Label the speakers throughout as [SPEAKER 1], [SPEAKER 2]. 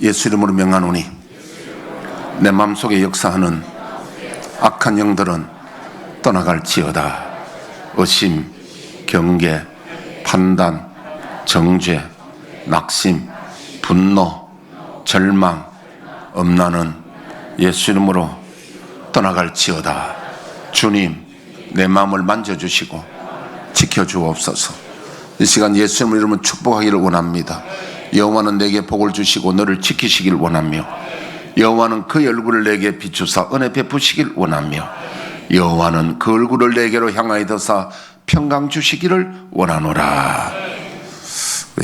[SPEAKER 1] 예수 이름으로 명하노니 내 마음속에 역사하는 악한 영들은 떠나갈지어다. 의심, 경계, 판단, 정죄, 낙심, 분노, 절망, 엄란은 예수 이름으로 떠나갈지어다. 주님, 내 마음을 만져주시고 지켜주옵소서. 이 시간 예수 이름으로 축복하기를 원합니다. 여호와는 내게 복을 주시고 너를 지키시길 원하며, 여호와는 그 얼굴을 내게 비추사 은혜 베푸시길 원하며, 여호와는 그 얼굴을 내게로 향하여 드사 평강 주시기를 원하노라.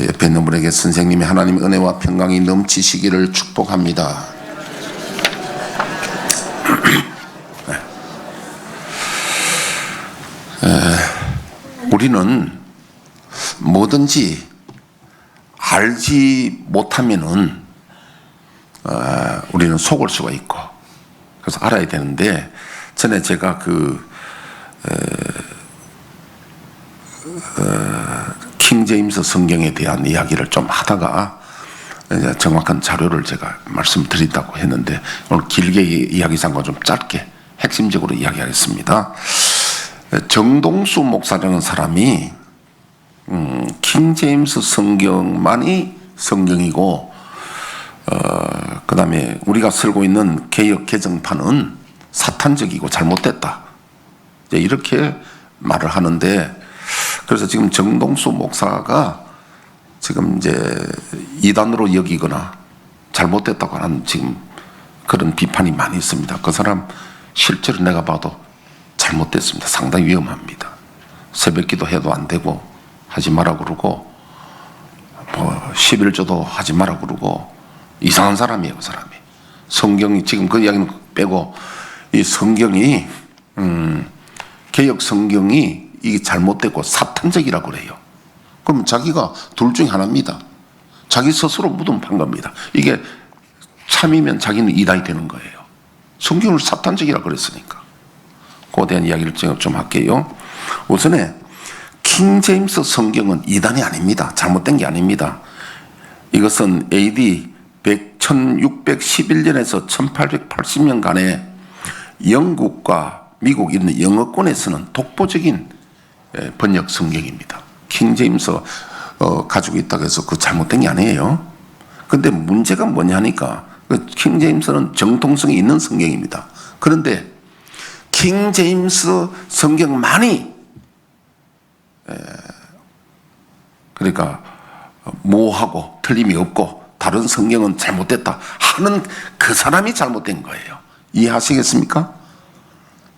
[SPEAKER 1] 옆에 있는 분에게 선생님이 하나님의 은혜와 평강이 넘치시기를 축복합니다. 우리는 뭐든지 알지 못하면은 우리는 속을 수가 있고, 그래서 알아야 되는데, 전에 제가 킹 제임스 성경에 대한 이야기를 좀 하다가 이제 정확한 자료를 제가 말씀드린다고 했는데, 오늘 길게 이야기 삼고 좀 짧게 핵심적으로 이야기하겠습니다. 정동수 목사라는 사람이 킹 제임스 성경만이 성경이고, 그 다음에 우리가 쓰고 있는 개역 개정판은 사탄적이고 잘못됐다, 이렇게 말을 하는데, 그래서 지금 정동수 목사가 지금 이제 이단으로 여기거나 잘못됐다고 하는 지금 그런 비판이 많이 있습니다. 그 사람 실제로 내가 봐도 잘못됐습니다. 상당히 위험합니다. 새벽 기도 해도 안 되고 하지 마라 그러고, 11조도 하지 마라 그러고, 이상한 사람이에요, 그 사람이. 성경이 지금 그 이야기는 빼고, 이 성경이 개역 성경이 이게 잘못됐고 사탄적이라고 그래요. 그럼 자기가 둘 중에 하나입니다. 자기 스스로 무덤 판 겁니다. 이게 참이면 자기는 이단이 되는 거예요. 성경을 사탄적이라고 그랬으니까. 그에 대한 이야기를 좀 할게요. 우선에 킹 제임스 성경은 이단이 아닙니다. 잘못된 게 아닙니다. 이것은 AD 1611년에서 1880년간에 영국과 미국 있는 영어권에서는 독보적인 번역 성경입니다. 킹 제임스 가지고 있다고 해서 그 잘못된 게 아니에요. 근데 문제가 뭐냐 하니까, 킹 제임스는 정통성이 있는 성경입니다. 그런데 킹 제임스 성경만이 그러니까 모호하고 틀림이 없고 다른 성경은 잘못됐다 하는 그 사람이 잘못된 거예요. 이해하시겠습니까?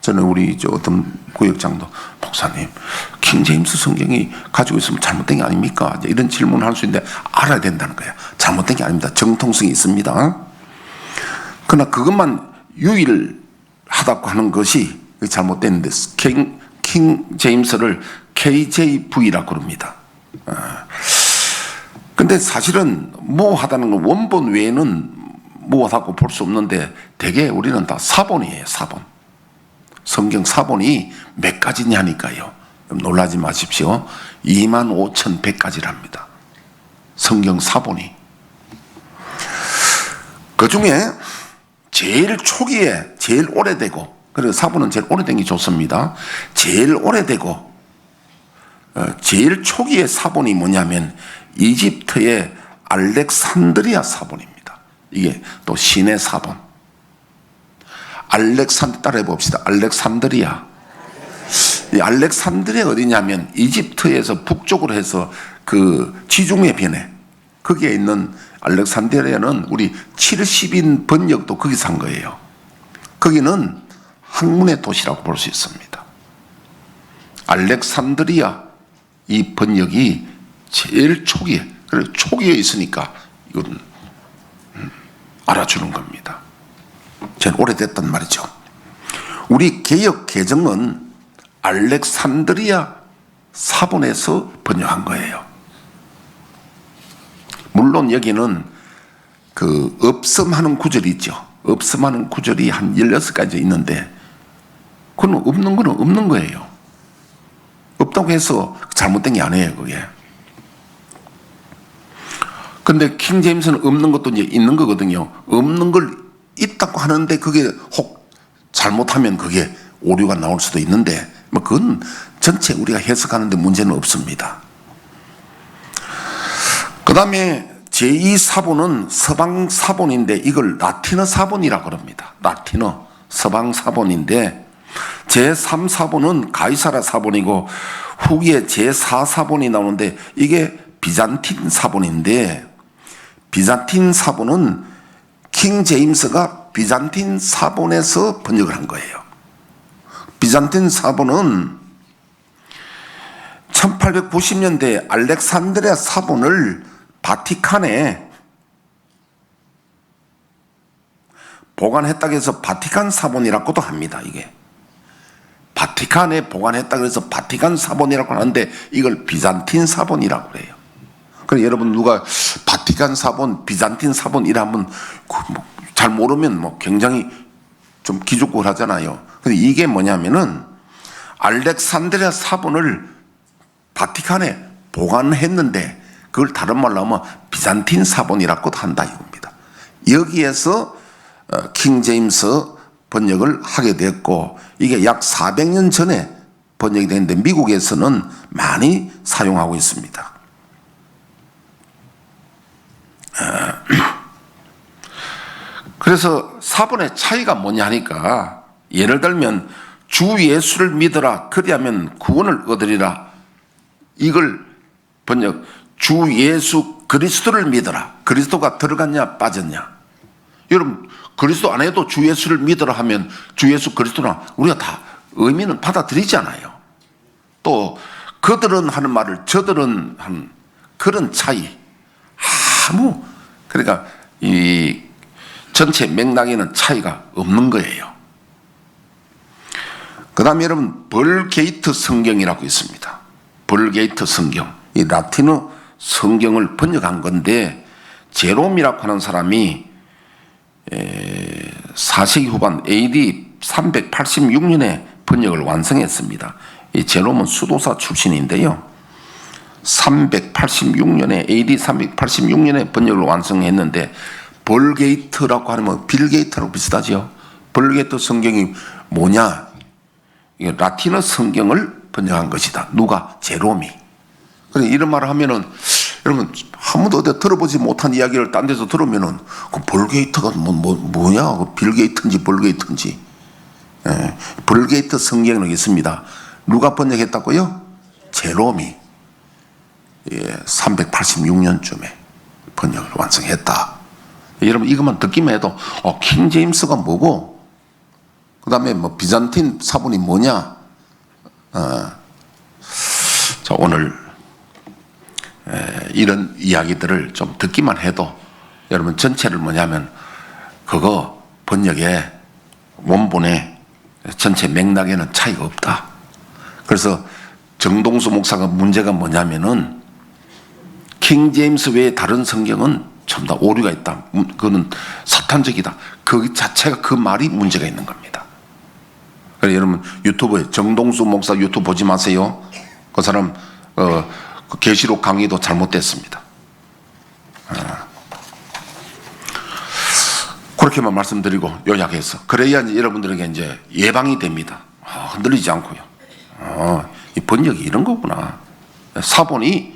[SPEAKER 1] 저는 우리 어떤 구역장도, 목사님, 킹 제임스 성경이 가지고 있으면 잘못된 게 아닙니까? 이런 질문을 할 수 있는데 알아야 된다는 거예요. 잘못된 게 아닙니다. 정통성이 있습니다. 그러나 그것만 유일하다고 하는 것이 잘못됐는데, 킹 제임스를 KJV라고 그럽니다. 근데 사실은 모호하다는 건 원본 외에는 모호하다고 볼 수 없는데, 대개 우리는 다 사본이에요, 사본. 성경 사본이 몇 가지냐니까요. 놀라지 마십시오. 25,100가지랍니다. 성경 사본이. 그 중에 제일 초기에 제일 오래되고, 그래서 사본은 제일 오래된 게 좋습니다. 제일 오래되고 제일 초기의 사본이 뭐냐면 이집트의 알렉산드리아 사본입니다. 이게 또 신의 사본. 따라해 봅시다. 알렉산드리아. 이 알렉산드리아 어디냐면 이집트에서 북쪽으로 해서 그 지중해 변에, 거기에 있는 알렉산드리아는 우리 70인 번역도 거기서 한 거예요. 거기는 학문의 도시라고 볼 수 있습니다. 알렉산드리아 이 번역이 제일 초기에, 그래서 초기에 있으니까 이건 알아주는 겁니다. 제일 오래됐단 말이죠. 우리 개역 개정은 알렉산드리아 사본에서 번역한 거예요. 물론 여기는 그 없음하는 구절이 있죠. 없음하는 구절이 한 16가지 있는데, 그건 없는 거는 없는 거예요. 없다고 해서 잘못된 게 아니에요, 그게. 근데 킹 제임스는 없는 것도 이제 있는 거거든요. 없는 걸 있다고 하는데 그게 혹 잘못하면 그게 오류가 나올 수도 있는데 뭐 그건 전체 우리가 해석하는데 문제는 없습니다. 그 다음에 제2사본은 서방 사본인데 이걸 라틴어 사본이라고 합니다. 라틴어 서방 사본인데 제3사본은 가이사라 사본이고 후기에 제4사본이 나오는데 이게 비잔틴 사본인데 비잔틴 사본은 킹 제임스가 비잔틴 사본에서 번역을 한 거예요. 비잔틴 사본은 1890년대 알렉산드리아 사본을 바티칸에 보관했다고 해서 바티칸 사본이라고도 합니다. 이게 바티칸에 보관했다고 해서 바티칸 사본이라고 하는데 이걸 비잔틴 사본이라고 그래요. 그래서 여러분 누가 바티칸 사본, 비잔틴 사본 이라면 잘 모르면 뭐 굉장히 좀 기죽고 하잖아요. 근데 이게 뭐냐면은 알렉산드리아 사본을 바티칸에 보관했는데 그걸 다른 말로 하면 비잔틴 사본이라고도 한다 이겁니다. 여기에서 킹 제임스 번역을 하게 됐고 이게 약 400년 전에 번역이 됐는데 미국에서는 많이 사용하고 있습니다. 그래서 사본의 차이가 뭐냐 하니까 예를 들면 주 예수를 믿어라 그리하면 구원을 얻으리라 이걸 번역 주 예수 그리스도를 믿어라. 그리스도가 들어갔냐 빠졌냐. 여러분 그리스도 안에도 주 예수를 믿어라 하면 주 예수 그리스도나 우리가 다 의미는 받아들이잖아요. 또 그들은 하는 말을 저들은 하는 그런 차이 그러니까 이 전체 맥락에는 차이가 없는 거예요. 그 다음에 여러분 벌게이트 성경이라고 있습니다. 벌게이트 성경 이 라틴어 성경을 번역한 건데 제롬이라고 하는 사람이 4세기 후반 AD 386년에 번역을 완성했습니다. 이 제롬은 수도사 출신인데요. 386년에 AD 386년에 번역을 완성했는데 벌게이트라고 하면 빌게이트라고 비슷하죠. 벌게이트 성경이 뭐냐? 이게 라틴어 성경을 번역한 것이다. 누가? 제롬이. 그래 이런 말을 하면은 여러분 한 번도 어디 들어보지 못한 이야기를 딴 데서 들으면은 그 벌게이트가 뭐냐? 그 빌게이트인지 벌게이트인지. 벌게이트 성경은 있습니다. 누가 번역했다고요? 제롬이 386년쯤에 번역을 완성했다. 여러분 이것만 듣기만 해도 킹 제임스가 뭐고 그 다음에 뭐 비잔틴 사본이 뭐냐. 자 오늘 이런 이야기들을 좀 듣기만 해도 여러분 전체를 뭐냐면 그거 번역에 원본에 전체 맥락에는 차이가 없다. 그래서 정동수 목사가 문제가 뭐냐면은 킹 제임스 외에 다른 성경은 전부 다 오류가 있다. 그거는 사탄적이다. 그 자체가 그 말이 문제가 있는 겁니다. 그래서 여러분 유튜브에 정동수 목사 유튜브 보지 마세요. 그 사람 그 계시록 강의도 잘못됐습니다. 그렇게만 말씀드리고 요약해서 그래야 이제 여러분들에게 이제 예방이 됩니다. 흔들리지 않고요. 이 번역이 이런 거구나. 사본이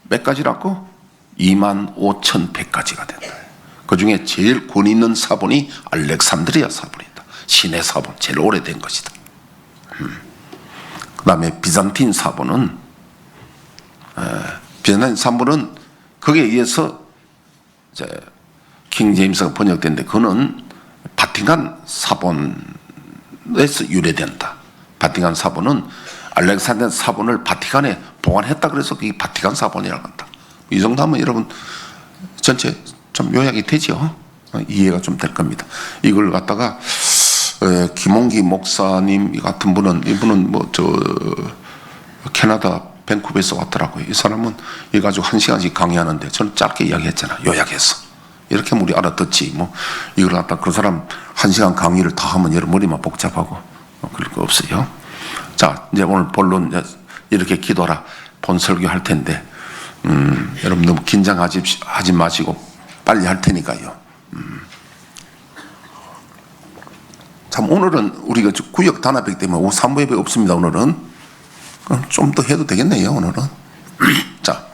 [SPEAKER 1] 몇 가지라고? 25,100가지가 된다. 그 중에 제일 권 있는 사본이 알렉산드리아 사본이다. 신의 사본, 제일 오래된 것이다. 그 다음에 비잔틴 사본은 거기에 의해서 이제 킹 제임스가 번역된데 그거는 바티칸 사본에서 유래된다. 바티칸 사본은 알렉산드리아 사본을 바티칸에 보관했다 그래서 그게 바티칸 사본이라고 한다. 이 정도 하면 여러분 전체 좀 요약이 되죠. 이해가 좀 될 겁니다. 이걸 갖다가 김홍기 목사님 같은 분은 이분은 뭐 캐나다 밴쿠버에서 왔더라고요. 이 사람은 이거 가지고 1시간씩 강의하는데 저는 짧게 이야기했잖아. 요약해서 이렇게 하면 우리 알아듣지. 뭐 이걸 갖다 그 사람 1시간 강의를 다 하면 여러분 머리만 복잡하고 그럴 거 없어요. 자 이제 오늘 본론 이렇게 기도하라 본 설교 할 텐데 여러분 너무 긴장하지 마시고 빨리 할 테니까요. 참 오늘은 우리가 구역 단합이기 때문에 오후 3부 예배 없습니다. 오늘은 좀 더 해도 되겠네요. 오늘은 자,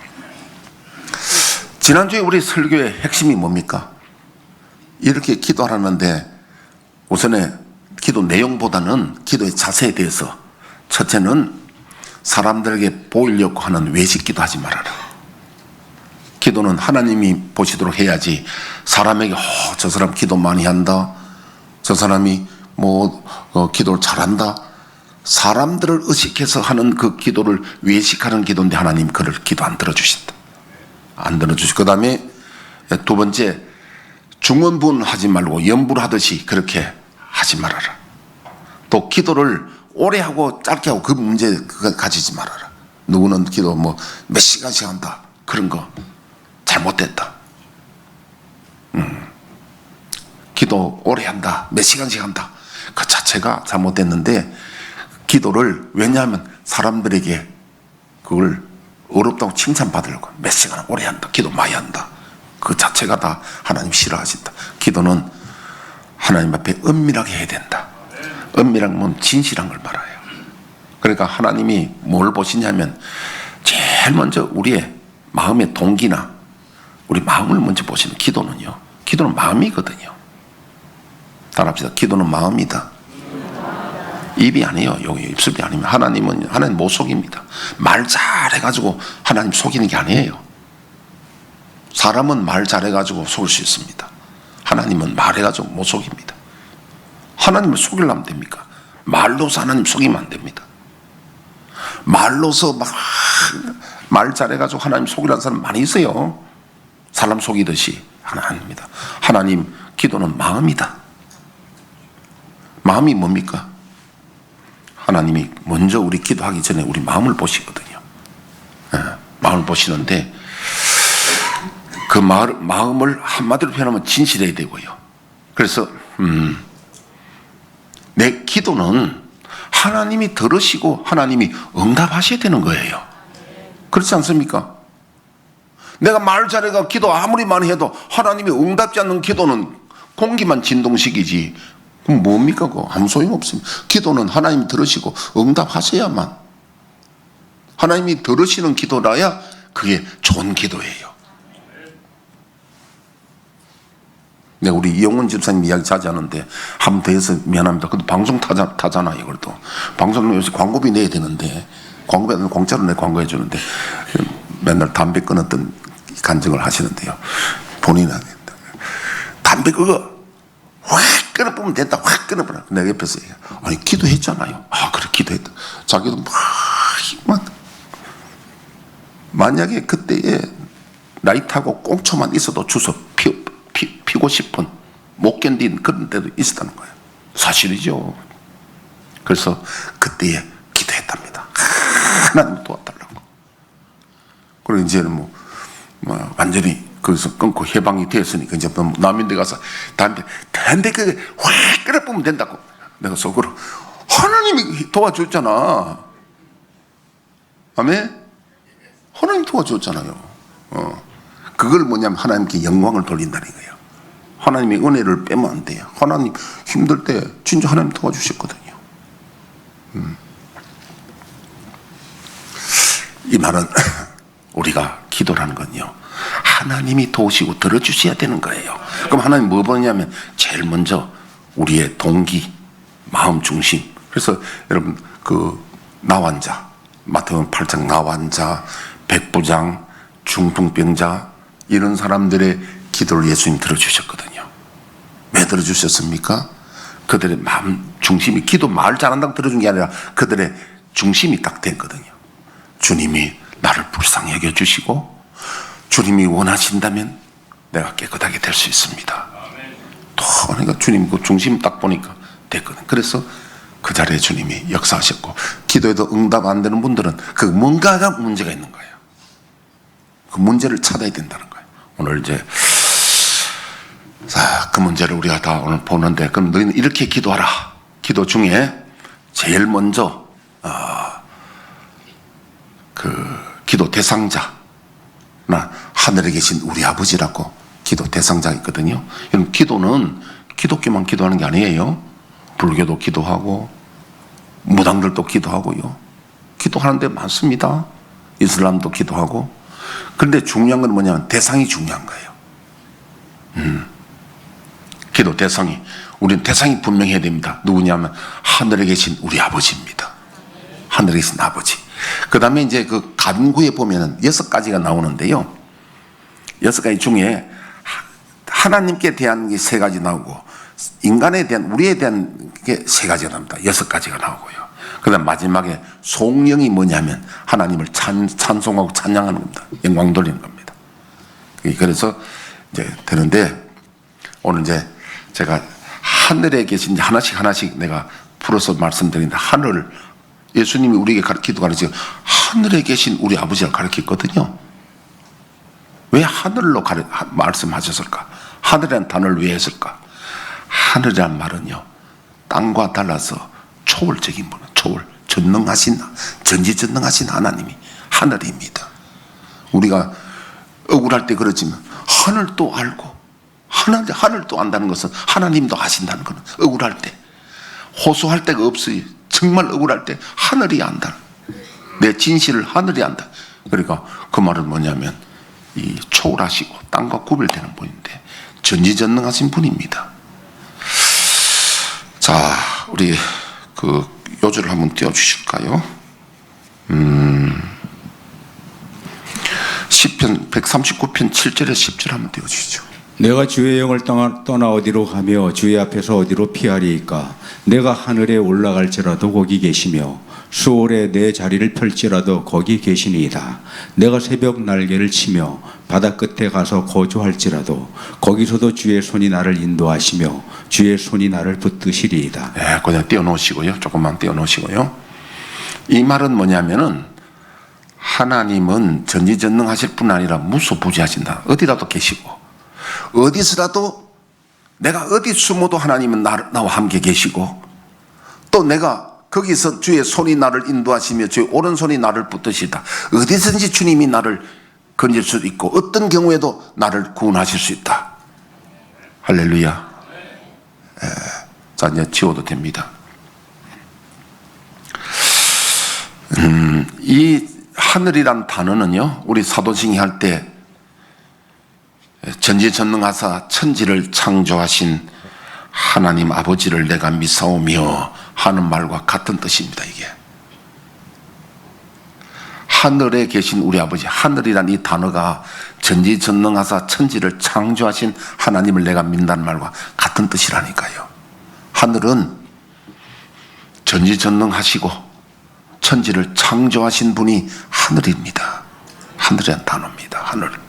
[SPEAKER 1] 지난주에 우리 설교의 핵심이 뭡니까? 이렇게 기도하라는데 우선에 기도 내용보다는 기도의 자세에 대해서 첫째는 사람들에게 보이려고 하는 외식 기도하지 말아라. 기도는 하나님이 보시도록 해야지 사람에게 저 사람 기도 많이 한다, 저 사람이 기도를 잘한다, 사람들을 의식해서 하는 그 기도를 외식하는 기도인데 하나님 그를 기도 안 들어주신다. 안 들어주시고, 그 다음에 두 번째, 중언부언하지 말고 염불하듯이 그렇게 하지 말아라. 또 기도를 오래 하고 짧게 하고 그 문제 그거 가지지 말아라. 누구는 기도 몇 시간씩 한다, 그런 거 잘못됐다. 기도 오래 한다, 몇 시간씩 한다, 그 자체가 잘못됐는데, 기도를 왜냐하면 사람들에게 그걸 어렵다고 칭찬받으려고 몇 시간 오래 한다, 기도 많이 한다, 그 자체가 다 하나님 싫어하신다. 기도는 하나님 앞에 은밀하게 해야 된다. 은밀한 건 진실한 걸 말아요. 그러니까 하나님이 뭘 보시냐면 제일 먼저 우리의 마음의 동기나 우리 마음을 먼저 보시는, 기도는요, 기도는 마음이거든요. 따라합시다. 기도는 마음이다. 입이 아니에요. 여기 입술이 아니면 하나님 못 속입니다. 말 잘해가지고 하나님 속이는 게 아니에요. 사람은 말 잘해가지고 속을 수 있습니다. 하나님은 말해가지고 못 속입니다. 하나님을 속이려면 됩니까? 말로서 하나님 속이면 안 됩니다. 말로서 말 잘해가지고 하나님 속이라는 사람 많이 있어요. 사람 속이듯이. 하나님입니다. 하나님 기도는 마음이다. 마음이 뭡니까? 하나님이 먼저 우리 기도하기 전에 우리 마음을 보시거든요. 마음을 보시는데 그 마음을 한마디로 표현하면 진실해야 되고요. 그래서 내 기도는 하나님이 들으시고 하나님이 응답하셔야 되는 거예요. 그렇지 않습니까? 내가 말 잘해가 기도 아무리 많이 해도 하나님이 응답지 않는 기도는 공기만 진동시키지, 그럼 뭡니까? 그거 아무 소용없습니다. 기도는 하나님이 들으시고 응답하셔야만, 하나님이 들으시는 기도라야 그게 좋은 기도예요. 내가 우리 이용훈 집사님 이야기 자주 하는데 한 번 더 해서 미안합니다. 그래도 방송 타잖아요. 그래도 방송은 요새 광고비 내야 되는데, 광고비 안 공짜로 내 광고해 주는데 맨날 담배 끊었던 간증을 하시는데요. 본인은 담배 그거 확 끊어보면 된다, 확 끊어보라. 내가 옆에서 아니 기도했잖아요. 아 그래 기도했다. 자기도 막 만약에 그때에 라이트하고 꽁초만 있어도 주워 피고 싶은, 못 견딘 그런 때도 있었다는 거예요. 사실이죠. 그래서 그때에 기도했답니다. 하나님 도와달라고. 그리고 이제는 완전히 거기서 끊고 해방이 되었으니까 이제 남인데 가서 담배 그게 확 끊어보면 된다고. 내가 속으로 하나님이 도와줬잖아. 아멘. 하나님 도와줬잖아요. 그걸 뭐냐면 하나님께 영광을 돌린다는 거예요. 하나님의 은혜를 빼면 안 돼요. 하나님 힘들 때 진짜 하나님 도와주셨거든요. 이 말은 우리가 기도라는 건요, 하나님이 도우시고 들어주셔야 되는 거예요. 그럼 하나님 뭐 보냐면 제일 먼저 우리의 동기, 마음 중심. 그래서 여러분 그 나환자, 마태복음 8장 나환자, 백부장, 중풍병자, 이런 사람들의 기도를 예수님 들어주셨거든요. 왜 들어주셨습니까? 그들의 마음 중심이, 기도 말 잘한다고 들어준 게 아니라 그들의 중심이 딱 됐거든요. 주님이 나를 불쌍히 여겨주시고 주님이 원하신다면 내가 깨끗하게 될 수 있습니다. 또 그러니까 주님 그 중심 딱 보니까 됐거든. 그래서 그 자리에 주님이 역사하셨고, 기도에도 응답 안 되는 분들은 그 뭔가가 문제가 있는 거예요. 그 문제를 찾아야 된다는 거예요. 오늘 이제 그 문제를 우리가 다 오늘 보는데, 그럼 너희는 이렇게 기도하라. 기도 중에 제일 먼저 그 기도 대상자, 나 하늘에 계신 우리 아버지라고 기도 대상자가 있거든요. 여러분, 기도는 기독교만 기도하는 게 아니에요. 불교도 기도하고 무당들도 기도하고요. 기도하는 데 많습니다. 이슬람도 기도하고. 그런데 중요한 건 뭐냐면 대상이 중요한 거예요. 기도 대상이, 우리는 대상이 분명해야 됩니다. 누구냐면 하늘에 계신 우리 아버지입니다. 하늘에 계신 아버지. 그 다음에 이제 그 간구에 보면은 6가지가 나오는데요. 6가지 중에 하나님께 대한 게 3가지 나오고, 인간에 대한, 우리에 대한 게 3가지가 나옵니다. 6가지가 나오고요. 그 다음 마지막에 송영이 뭐냐면 하나님을 찬송하고 찬양하는 겁니다. 영광 돌리는 겁니다. 그래서 이제 되는데, 오늘 이제 제가 하늘에 계신 하나씩 내가 풀어서 말씀드리는데, 하늘, 예수님이 우리에게 기도 가르치고 하늘에 계신 우리 아버지를 가르쳤거든요. 왜 하늘로 말씀하셨을까? 하늘이라는 단어를 왜 했을까? 하늘이란 말은요, 땅과 달라서 초월적인 분은, 전지전능하신 하나님이 하늘입니다. 우리가 억울할 때 그러지만 하늘도 알고, 하늘도 안다는 것은 하나님도 아신다는 것은, 억울할 때 호소할 데가 없어요. 정말 억울할 때 하늘이 안다. 내 진실을 하늘이 안다. 그러니까 그 말은 뭐냐면 이 초월하시고 땅과 구별되는 분인데 전지전능하신 분입니다. 자, 우리 그 요절을 한번 띄워주실까요? 시편 139편 7절에 10절 한번 띄워주시죠.
[SPEAKER 2] 내가 주의 영을 떠나 어디로 가며 주의 앞에서 어디로 피하리이까? 내가 하늘에 올라갈지라도 거기 계시며 수월에 내 자리를 펼지라도 거기 계시니이다. 내가 새벽 날개를 치며 바다 끝에 가서 거주할지라도 거기서도 주의 손이 나를 인도하시며 주의 손이 나를 붙드시리이다.
[SPEAKER 1] 네, 그냥 띄워놓으시고요. 조금만 띄워놓으시고요. 이 말은 뭐냐면은 하나님은 전지전능하실 뿐 아니라 무소부지하신다. 어디라도 계시고, 어디서라도 내가 어디 숨어도 하나님은 나와 함께 계시고, 또 내가 거기서 주의 손이 나를 인도하시며 주의 오른손이 나를 붙드시다. 어디든지 주님이 나를 건질 수 있고 어떤 경우에도 나를 구원하실 수 있다. 할렐루야. 자, 이제 지워도 됩니다. 이 하늘이란 단어는요, 우리 사도행전 할 때 전지전능하사 천지를 창조하신 하나님 아버지를 내가 믿사오며 하는 말과 같은 뜻입니다. 이게 하늘에 계신 우리 아버지, 하늘이란 이 단어가 전지전능하사 천지를 창조하신 하나님을 내가 믿는다는 말과 같은 뜻이라니까요. 하늘은 전지전능하시고 천지를 창조하신 분이 하늘입니다. 하늘이란 단어입니다. 하늘.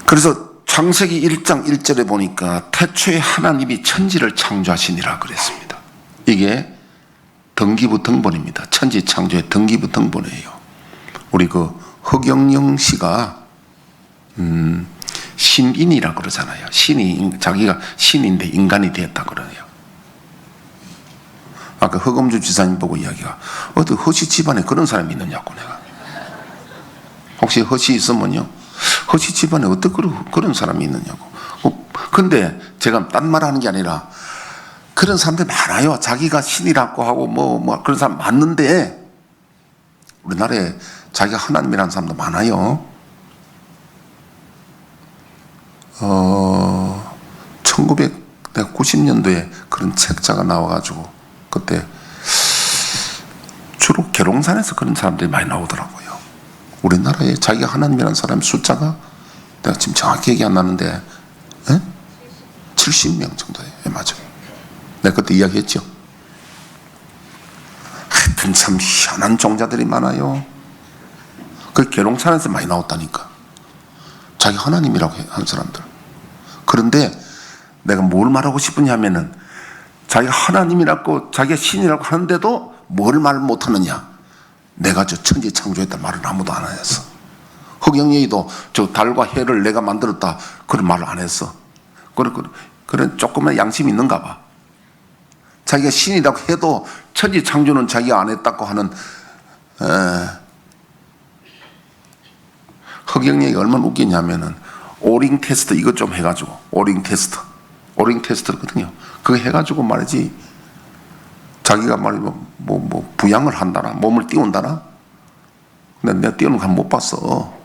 [SPEAKER 1] 그래서 창세기 1장 1절에 보니까 태초에 하나님이 천지를 창조하시니라 그랬습니다. 이게 등기부등본입니다. 천지 창조의 등기부등본이에요. 우리 그 허경영 씨가 신인이라 그러잖아요. 신이, 자기가 신인데 인간이 되었다 그러네요. 아까 허검주 지사님 보고 이야기가, 어디 허씨 집안에 그런 사람이 있느냐고 내가. 혹시 허씨 있으면요, 허씨 집안에 어떻게 그런 사람이 있느냐고. 근데 제가 딴 말 하는 게 아니라 그런 사람들 많아요. 자기가 신이라고 하고 뭐 그런 사람 많는데 우리나라에 자기가 하나님이라는 사람도 많아요. 1990년도에 그런 책자가 나와가지고 그때 주로 계룡산에서 그런 사람들이 많이 나오더라고요. 우리나라에 자기가 하나님이라는 사람 숫자가 내가 지금 정확히 얘기 안 나는데 70명 정도예요. 맞아요. 내가 그때 이야기했죠. 하여튼 참 희한한 종자들이 많아요. 그 계룡산에서 많이 나왔다니까. 자기 하나님이라고 한 사람들. 그런데 내가 뭘 말하고 싶으냐면은 자기가 하나님이라고 자기가 신이라고 하는데도 뭘 말 못하느냐. 내가 저 천지 창조했다 말은 아무도 안 했어. 허경영이도 저 달과 해를 내가 만들었다 그런 말을 안 했어. 그런 조금의 양심이 있는가 봐. 자기가 신이라고 해도 천지 창조는 자기가 안 했다고 하는 허경영이 얼마나 웃기냐면은 오링 테스트 이것 좀 해가지고 오링 테스트거든요. 그거 해가지고 말이지 자기가 말이면 뭐 부양을 한다나 몸을 띄운다나. 근데 내가 띄우는 거 못 봤어.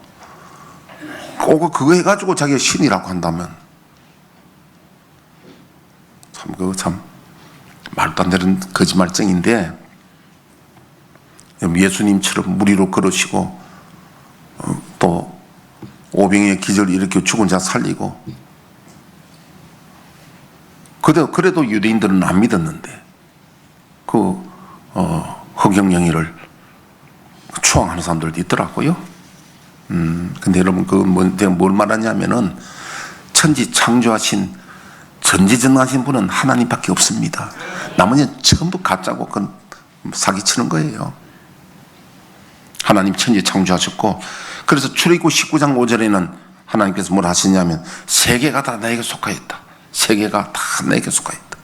[SPEAKER 1] 꼭 그거 해가지고 자기가 신이라고 한다면 참 그거 참 말도 안 되는 거짓말쟁인데 예수님처럼 물 위로 걸으시고 또 오병이의 기적을 일으켜 죽은 자 살리고 그래도 유대인들은 안 믿었는데 허경영이를 추앙하는 사람들도 있더라고요. 근데 여러분 뭘 말하냐면은 천지 창조하신 전지전능하신 분은 하나님밖에 없습니다. 나머지는 전부 가짜고 그건 사기치는 거예요. 하나님 천지 창조하셨고 그래서 출애굽 19장 5절에는 하나님께서 뭘 하시냐면 세계가 다 나에게 속하였다. 세계가 다 나에게 속하였다.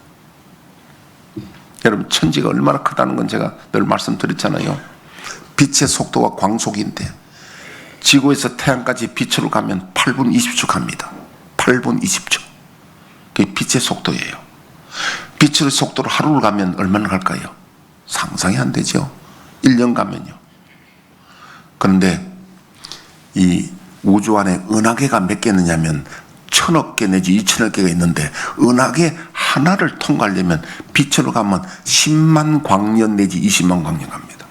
[SPEAKER 1] 여러분 천지가 얼마나 크다는 건 제가 늘 말씀드렸잖아요. 빛의 속도가 광속인데 지구에서 태양까지 빛으로 가면 8분 20초 갑니다. 8분 20초. 그게 빛의 속도예요. 빛의 속도로 하루를 가면 얼마나 갈까요? 상상이 안 되죠. 1년 가면요. 그런데 이 우주 안에 은하계가 몇 개 있느냐면 1000억 개 내지 2000억 개가 있는데 은하계 하나를 통과하려면 빛으로 가면 10만 광년 내지 20만 광년 갑니다.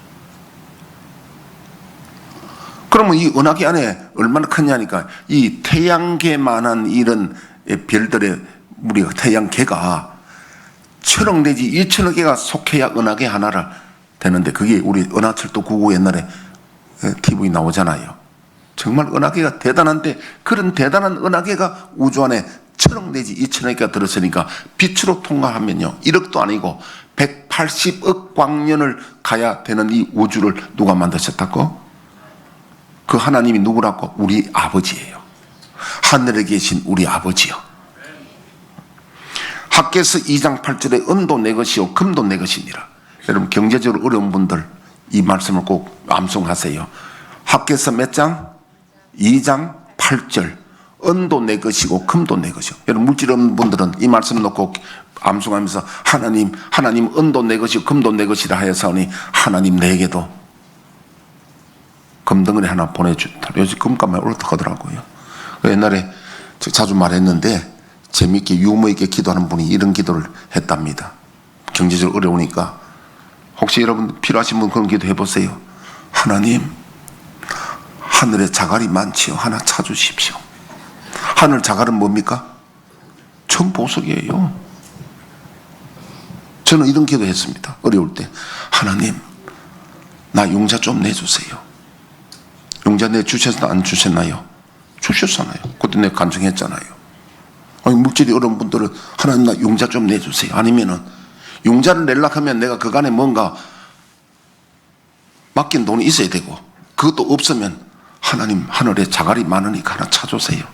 [SPEAKER 1] 그러면 이 은하계 안에 얼마나 크냐니까 이 태양계만한 이런 별들의 우리가 태양계가 1000억 내지 2000억 개가 속해야 은하계 하나를 되는데 그게 우리 은하철도 999 옛날에 TV 나오잖아요. 정말 은하계가 대단한데 그런 대단한 은하계가 우주 안에 1000억 내지 2000억 개가 들었으니까 빛으로 통과하면요 1억도 아니고 180억 광년을 가야 되는 이 우주를 누가 만드셨다고? 그 하나님이 누구라고? 우리 아버지예요. 하늘에 계신 우리 아버지요. 학개서 2장 8절에 은도 내 것이요 금도 내 것이니라. 여러분 경제적으로 어려운 분들 이 말씀을 꼭 암송하세요. 학개서 몇 장? 2장 8절. 은도 내 것이고 금도 내 것이요. 여러분 물질 없는 분들은 이 말씀 놓고 암송하면서 하나님 은도 내 것이고 금도 내 것이라 하여서니 하나님 내게도 금덩어리 하나 보내준다. 요즘 금값만 올라가더라고요. 옛날에 자주 말했는데 재미있게 유머 있게 기도하는 분이 이런 기도를 했답니다. 경제적으로 어려우니까 혹시 여러분 필요하신 분 그런 기도 해보세요. 하나님 하늘에 자갈이 많지요. 하나 찾으십시오. 하늘 자갈은 뭡니까? 천보석이에요. 저는 이런 기도 했습니다. 어려울 때 하나님 나 용자 좀 내주세요. 용자 내주셨나 안 주셨나요? 주셨잖아요. 그때 내가 간증했잖아요. 아니 물질이 어려운 분들은 하나님 나 용자 좀 내주세요. 아니면은 용자를 내려고 하면 내가 그간에 뭔가 맡긴 돈이 있어야 되고 그것도 없으면 하나님 하늘에 자갈이 많으니까 하나 찾으세요.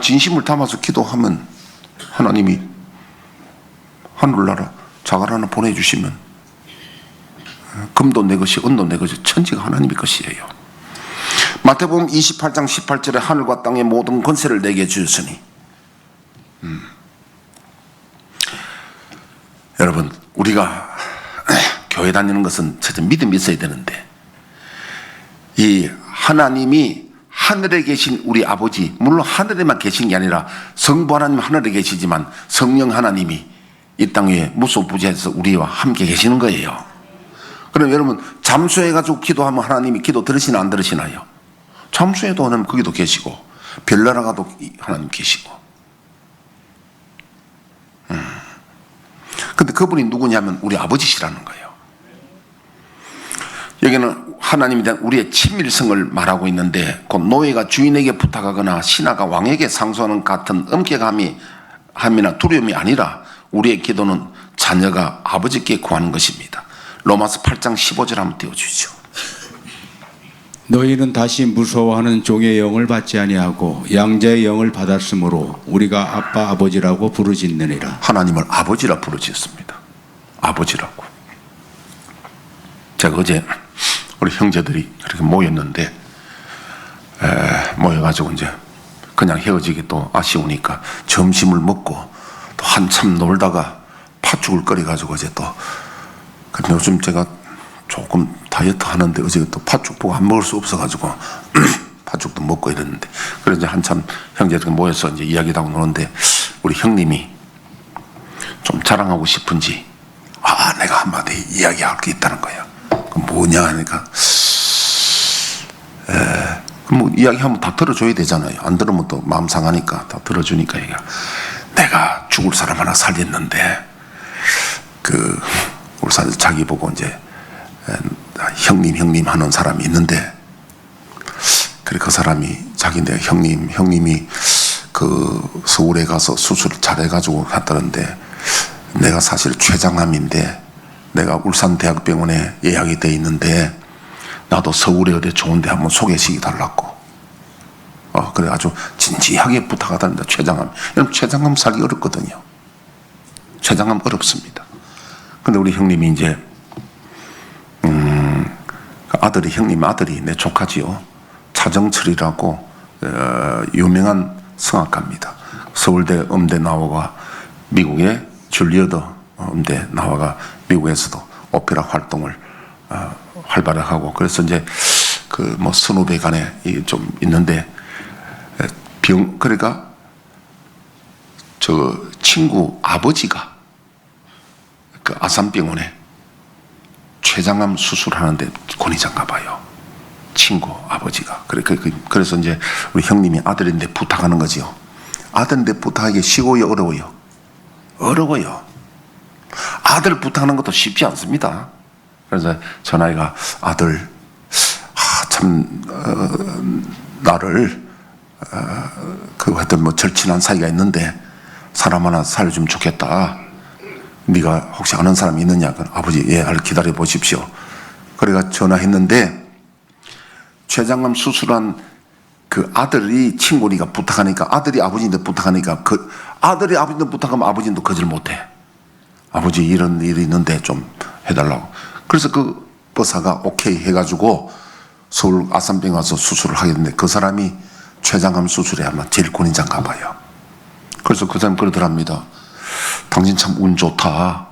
[SPEAKER 1] 진심을 담아서 기도하면 하나님이 하늘나라 자갈 하나 보내주시면 금도 내 것이 은도 내 것이 천지가 하나님의 것이에요. 마태복음 28장 18절에 하늘과 땅의 모든 권세를 내게 주셨으니 여러분 우리가 교회 다니는 것은 첫째 믿음이 있어야 되는데 이 하나님이 하늘에 계신 우리 아버지 물론 하늘에만 계신 게 아니라 성부 하나님 하늘에 계시지만 성령 하나님이 이 땅 위에 무소부재해서 우리와 함께 계시는 거예요. 그럼 여러분 잠수해가지고 기도하면 하나님이 기도 들으시나 안 들으시나요? 잠수해도 하나님 거기도 계시고 별나라 가도 하나님 계시고 근데 그분이 누구냐면 우리 아버지시라는 거예요. 여기는 하나님에 대한 우리의 친밀성을 말하고 있는데 곧 노예가 주인에게 부탁하거나 신하가 왕에게 상소하는 같은 엄격함이나 두려움이 아니라 우리의 기도는 자녀가 아버지께 구하는 것입니다. 로마서 8장 15절 한번 띄워주시죠.
[SPEAKER 2] 너희는 다시 무서워하는 종의 영을 받지 아니하고 양자의 영을 받았으므로 우리가 아빠 아버지라고 부르짖느니라.
[SPEAKER 1] 하나님을 아버지라 부르짖습니다. 아버지라고. 제가 어제 우리 형제들이 이렇게 모였는데 모여가지고 이제 그냥 헤어지기 또 아쉬우니까 점심을 먹고 또 한참 놀다가 팥죽을 끓여가지고 어제 또 근데 요즘 제가 조금 다이어트 하는데 어제 또 팥죽 보고 안 먹을 수 없어가지고 팥죽도 먹고 이랬는데 그래서 이제 한참 형제들 모여서 이제 이야기도 하고 노는데 우리 형님이 좀 자랑하고 싶은지 내가 한마디 이야기할 게 있다는 거예요. 뭐냐 하니까 뭐 이야기하면 다 들어줘야 되잖아요. 안 들으면 또 마음 상하니까 다 들어주니까 얘가 내가 죽을 사람 하나 살렸는데 울산 자기 보고 이제 형님 하는 사람이 있는데 그래 그 사람이 자기인데 형님이 그 서울에 가서 수술 잘해가지고 갔다는데 내가 사실 췌장암인데 내가 울산대학병원에 예약이 돼 있는데 나도 서울에 어디 좋은데 한번 소개시켜 달라고 그래 아주 진지하게 부탁하다는데 췌장암 여러분 췌장암 살기 어렵거든요. 췌장암 어렵습니다. 근데 우리 형님이 이제 형님 아들이 내 조카지요. 차정철이라고 유명한 성악가입니다. 서울대 음대 나와가 미국의 줄리어드 음대 나와가 미국에서도 오페라 활동을 활발하게 하고 그래서 이제 그 뭐 선후배 간에 좀 있는데 그러니까 저 친구 아버지가 그 아산병원에 췌장암 수술하는데 권위자인가 봐요. 친구 아버지가 그래서 이제 우리 형님이 아들인데 부탁하는 거지요. 아들인데 부탁하기 쉬워요, 어려워요. 아들 부탁하는 것도 쉽지 않습니다. 그래서 전화기가 아들 나를 하여튼 뭐 절친한 사이가 있는데 사람 하나 살려주면 좋겠다. 네가 혹시 아는 사람이 있느냐? 아버지 기다려 보십시오. 그래가 전화했는데 췌장암 수술한 그 아들이 친구니까 부탁하니까 아들이 아버지인데 부탁하니까 그 아들이 아버지인데 부탁하면 아버지도 거절 못해. 아버지 이런 일이 있는데 좀 해달라고. 그래서 그 의사가 오케이 해가지고 서울 아산병 와서 수술을 하게 됐는데 그 사람이 췌장암 수술에 아마 제일 권위자인가 봐요. 그래서 그 사람이 그러더랍니다. 당신 참 운 좋다.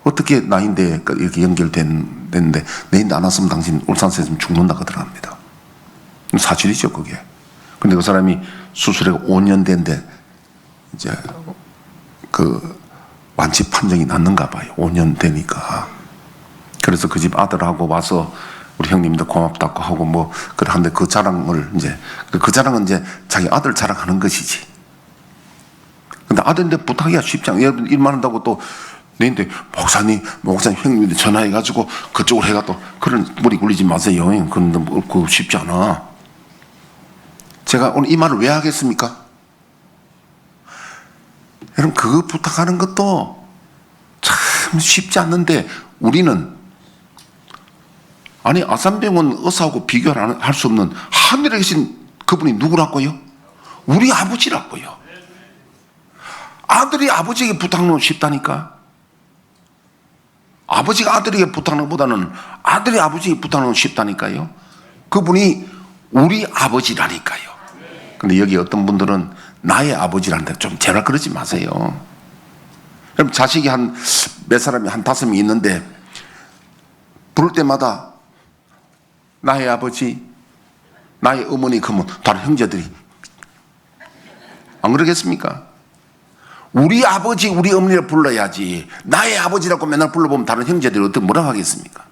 [SPEAKER 1] 어떻게 나인데 이렇게 연결됐는데 내인데 안 왔으면 당신 울산에서 죽는다 그러더랍니다. 사실이죠 그게. 근데 그 사람이 수술에 5년 된데 이제 그 완치 판정이 났는가 봐요. 5년 되니까. 그래서 그 집 아들하고 와서 우리 형님도 고맙다고 하고 뭐 그러는데 그 자랑을 이제 그 자랑은 이제 자기 아들 자랑하는 것이지. 근데 아들인데 부탁하기가 쉽지 않아. 여러분 일만 한다고 또 내인데 목사님 형님한테 전화해가지고 그쪽으로 해가 또 그런 머리 굴리지 마세요. 그런 거 쉽지 않아. 제가 오늘 이 말을 왜 하겠습니까? 여러분 그거 부탁하는 것도 참 쉽지 않는데 우리는 아니 아산병원 의사하고 비교를 할 수 없는 하늘에 계신 그분이 누구라고요? 우리 아버지라고요. 아들이 아버지에게 부탁하는 건 쉽다니까. 아버지가 아들에게 부탁하는 것보다는 아들이 아버지에게 부탁하는 건 쉽다니까요. 그분이 우리 아버지라니까요. 근데 여기 어떤 분들은 나의 아버지라는데 좀 제발 그러지 마세요. 그럼 자식이 몇 사람이 5명이 있는데 부를 때마다 나의 아버지, 나의 어머니 그러면 다른 형제들이 안 그러겠습니까? 우리 아버지, 우리 어머니를 불러야지. 나의 아버지라고 맨날 불러보면 다른 형제들이 어떻게 뭐라고 하겠습니까?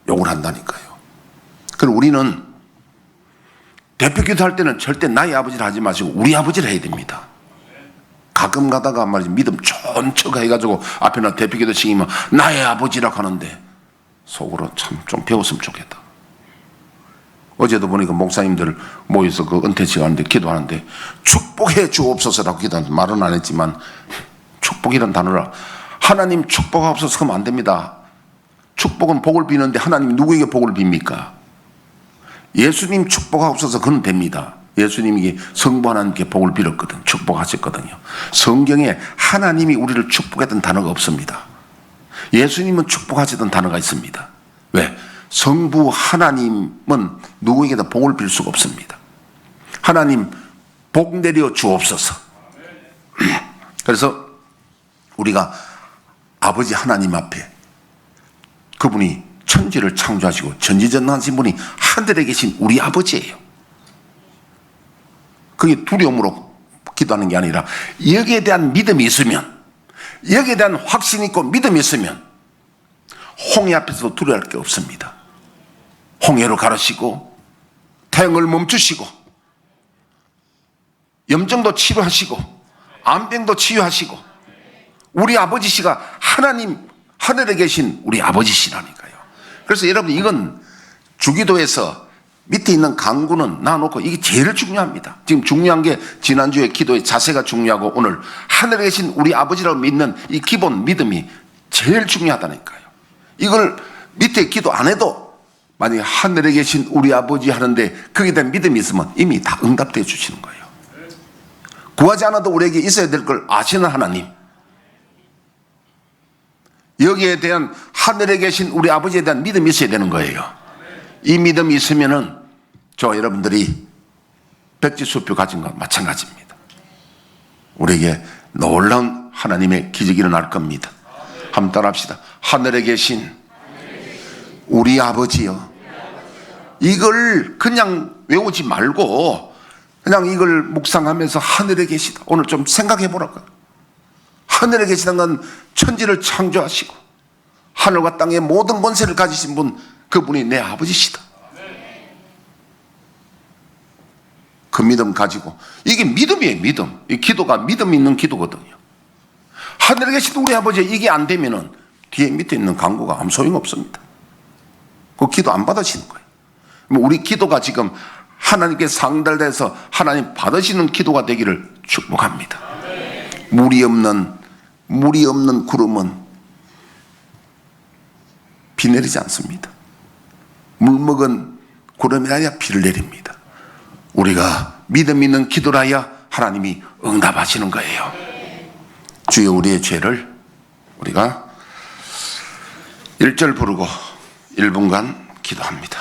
[SPEAKER 1] 욕을 한다니까요. 그럼 우리는 대표기도 할 때는 절대 나의 아버지를 하지 마시고 우리 아버지를 해야 됩니다. 가끔 가다가 말이지 믿음 좋은 척 해가지고 앞에나 대표기도 시키면 나의 아버지라고 하는데 속으로 참 좀 배웠으면 좋겠다. 어제도 보니까 목사님들 모여서 그 은퇴식 하는데 기도하는데 축복해 주옵소서라고 기도하는데 말은 안 했지만 축복이란 단어라 하나님 축복하옵소서 하면 안 됩니다. 축복은 복을 비는데 하나님이 누구에게 복을 빕니까? 예수님 축복하옵소서 그건 됩니다. 예수님이 성부 하나님께 복을 빌었거든. 축복하셨거든요. 성경에 하나님이 우리를 축복했던 단어가 없습니다. 예수님은 축복하시던 단어가 있습니다. 왜? 성부 하나님은 누구에게도 복을 빌 수가 없습니다. 하나님 복 내려 주옵소서. 그래서 우리가 아버지 하나님 앞에 그분이 천지를 창조하시고 전지전능하신 분이 하늘에 계신 우리 아버지예요. 그게 두려움으로 기도하는 게 아니라 여기에 대한 믿음이 있으면, 여기에 대한 확신이 있고 믿음이 있으면 홍해 앞에서도 두려워할 게 없습니다. 홍해로 가르시고 태양을 멈추시고 염증도 치료하시고 암병도 치유하시고 우리 아버지시가 하나님 하늘에 계신 우리 아버지시라니까요. 그래서 여러분, 이건 주기도에서 밑에 있는 강구는 놔놓고 이게 제일 중요합니다. 지금 중요한 게 지난주에 기도의 자세가 중요하고 오늘 하늘에 계신 우리 아버지라고 믿는 이 기본 믿음이 제일 중요하다니까요. 이걸 밑에 기도 안 해도 만약에 하늘에 계신 우리 아버지 하는데 거기에 대한 믿음이 있으면 이미 다 응답되어 주시는 거예요. 구하지 않아도 우리에게 있어야 될 걸 아시는 하나님, 여기에 대한 하늘에 계신 우리 아버지에 대한 믿음이 있어야 되는 거예요. 이 믿음이 있으면은 저 여러분들이 백지수표 가진 것 마찬가지입니다. 우리에게 놀라운 하나님의 기적이 일어날 겁니다. 한번 따라합시다. 하늘에 계신 우리 아버지요. 이걸 그냥 외우지 말고 그냥 이걸 묵상하면서 하늘에 계시다. 오늘 좀 생각해 보라고요. 하늘에 계시다는 건 천지를 창조하시고 하늘과 땅의 모든 권세를 가지신 분, 그분이 내 아버지시다. 그 믿음 가지고, 이게 믿음이에요. 믿음. 이 기도가 믿음 있는 기도거든요. 하늘에 계신 우리 아버지, 이게 안 되면은 뒤에 밑에 있는 강구가 아무 소용 없습니다. 그 기도 안 받으시는 거예요. 우리 기도가 지금 하나님께 상달돼서 하나님 받으시는 기도가 되기를 축복합니다. 물이 없는 구름은 비 내리지 않습니다. 물 먹은 구름이라야 비를 내립니다. 우리가 믿음 있는 기도라야 하나님이 응답하시는 거예요. 주여, 우리의 죄를 우리가 1절 부르고 1분간 기도합니다.